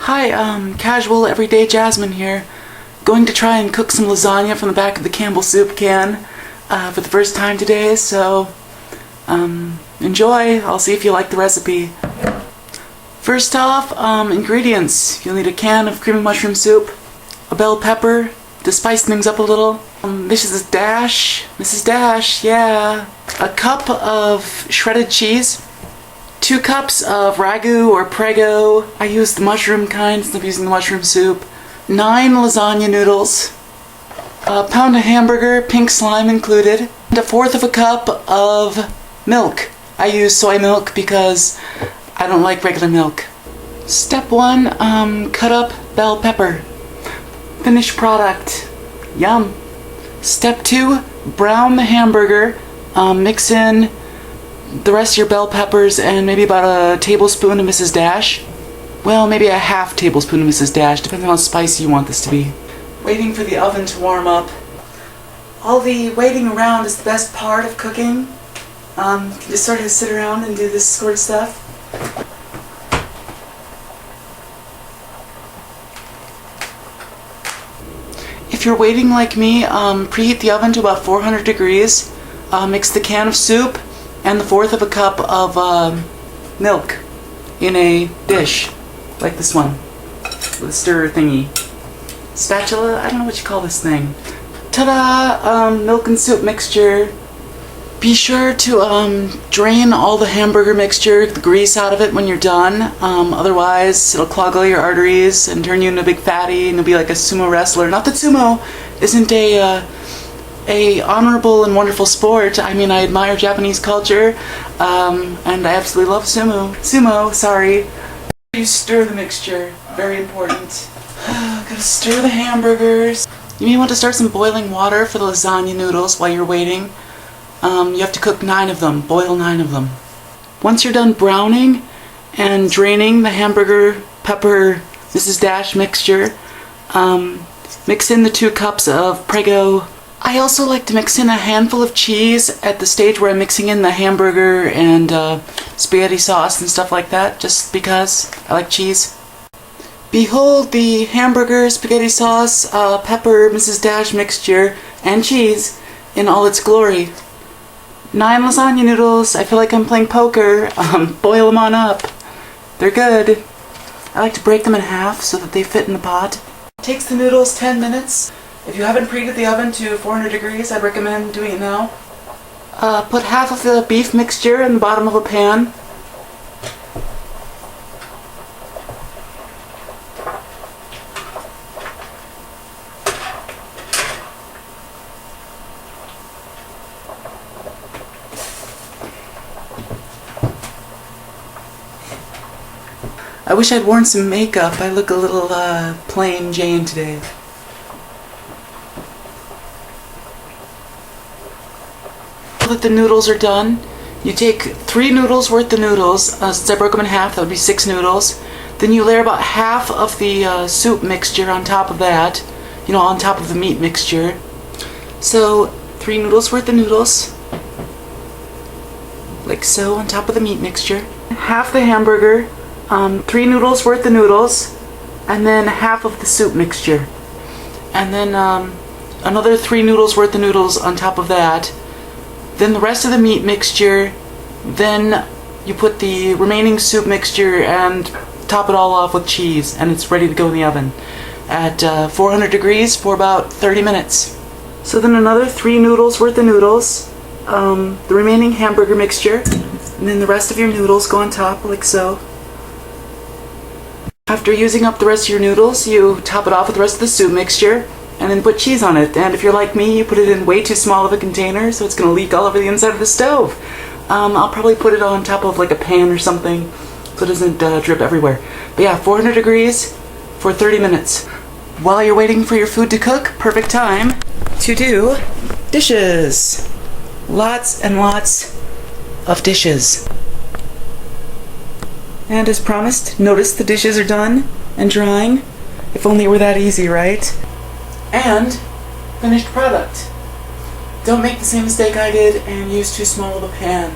Hi, casual everyday Jazmin here. Going to try and cook some lasagna from the back of the Campbell soup can for the first time today, so enjoy. I'll see if you like the recipe. First off, ingredients. You'll need a can of creamy mushroom soup, a bell pepper to spice things up a little. This is Mrs. Dash, yeah. A cup of shredded cheese, 2 cups of ragu or prego. I use the mushroom kind since I'm using the mushroom soup. 9 lasagna noodles, a pound of hamburger, pink slime included, and 1/4 of a cup of milk. I use soy milk because I don't like regular milk. Step 1, cut up bell pepper. Finished product, yum. Step 2, brown the hamburger. Mix in the rest of your bell peppers and maybe about a tablespoon of Mrs. Dash. Well, maybe a half tablespoon of Mrs. Dash, depending on how spicy you want this to be. Waiting for the oven to warm up. All the waiting around is the best part of cooking. You can just sort of sit around and do this sort of stuff. If you're waiting like me, preheat the oven to about 400 degrees. Mix the can of soup and the 1/4 of a cup of milk in a dish, like this one, with a stirrer thingy. Spatula? I don't know what you call this thing. Ta-da! Milk and soup mixture. Be sure to drain all the hamburger mixture, the grease out of it when you're done. Otherwise, it'll clog all your arteries and turn you into a big fatty, and you'll be like a sumo wrestler. Not that sumo isn't a honorable and wonderful sport. I mean, I admire Japanese culture, and I absolutely love sumo. Sorry. You stir the mixture. Very important. Gotta stir the hamburgers. You may want to start some boiling water for the lasagna noodles while you're waiting. You have to cook 9 of them. Boil 9 of them. Once you're done browning and draining the hamburger, pepper, Mrs. Dash mixture, mix in the 2 cups of prego. I also like to mix in a handful of cheese at the stage where I'm mixing in the hamburger and spaghetti sauce and stuff like that, just because I like cheese. Behold the hamburger, spaghetti sauce, pepper, Mrs. Dash mixture, and cheese in all its glory. 9 lasagna noodles. I feel like I'm playing poker. Boil them on up. They're good. I like to break them in half so that they fit in the pot. It takes the noodles 10 minutes. If you haven't preheated the oven to 400 degrees, I'd recommend doing it now. Put half of the beef mixture in the bottom of a pan. I wish I'd worn some makeup. I look a little plain Jane today. Now that the noodles are done, you take 3 noodles worth of noodles. Since I broke them in half, that would be 6 noodles. Then you layer about half of the soup mixture on top of that, on top of the meat mixture. So 3 noodles worth of noodles, like so, on top of the meat mixture. Half the hamburger, 3 noodles worth of noodles, and then half of the soup mixture. And then another 3 noodles worth of noodles on top of that. Then the rest of the meat mixture, then you put the remaining soup mixture and top it all off with cheese, and it's ready to go in the oven at 400 degrees for about 30 minutes. So then another 3 noodles worth of noodles, the remaining hamburger mixture, and then the rest of your noodles go on top like so. After using up the rest of your noodles, you top it off with the rest of the soup mixture, and then put cheese on it. And if you're like me, you put it in way too small of a container, so it's going to leak all over the inside of the stove. I'll probably put it on top of like a pan or something so it doesn't drip everywhere. But yeah, 400 degrees for 30 minutes. While you're waiting for your food to cook, perfect time to do dishes. Lots and lots of dishes. And as promised, notice the dishes are done and drying. If only it were that easy, right? And finished product. Don't make the same mistake I did and use too small of a pan.